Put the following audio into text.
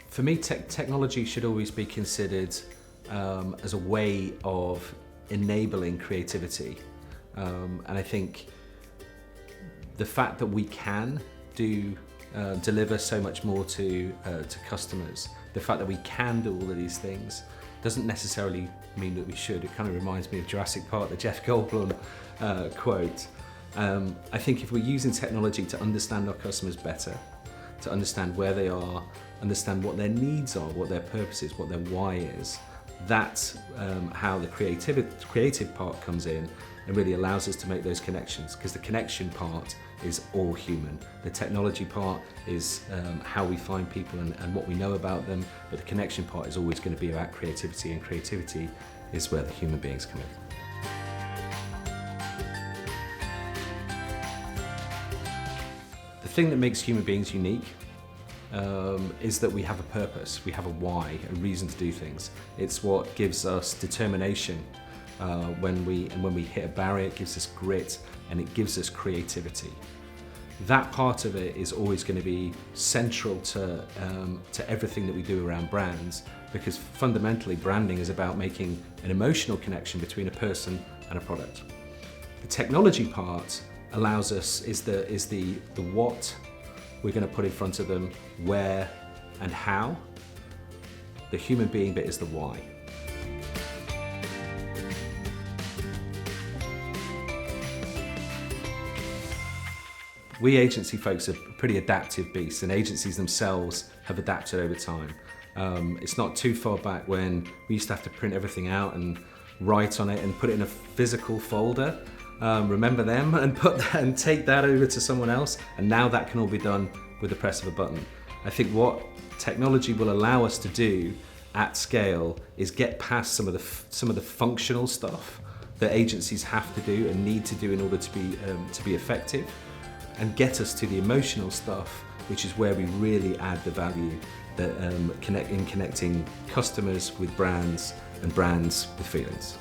For me, technology should always be considered as a way of enabling creativity. And I think the fact that we can deliver so much more to customers, the fact that we can do all of these things doesn't necessarily mean that we should. It kind of reminds me of Jurassic Park, the Jeff Goldblum quote. I think if we're using technology to understand our customers better, to understand where they are, understand what their needs are, what their purpose is, what their why is, that's how the creative part comes in and really allows us to make those connections, because the connection part is all human. The technology part is how we find people and what we know about them, but the connection part is always going to be about creativity, and creativity is where the human beings come in. The thing that makes human beings unique is that we have a purpose, we have a why, a reason to do things. It's what gives us determination when we hit a barrier. It gives us grit, and it gives us creativity. That part of it is always going to be central to everything that we do around brands, because fundamentally branding is about making an emotional connection between a person and a product. The technology part allows us is the what we're going to put in front of them, where and how. The human being bit is the why. We agency folks are pretty adaptive beasts, and agencies themselves have adapted over time. It's not too far back when we used to have to print everything out and write on it and put it in a physical folder. Remember them, and take that over to someone else, and now that can all be done with the press of a button. I think what technology will allow us to do at scale is get past some of the functional stuff that agencies have to do and need to do in order to be effective, and get us to the emotional stuff, which is where we really add the value that connecting customers with brands and brands with feelings.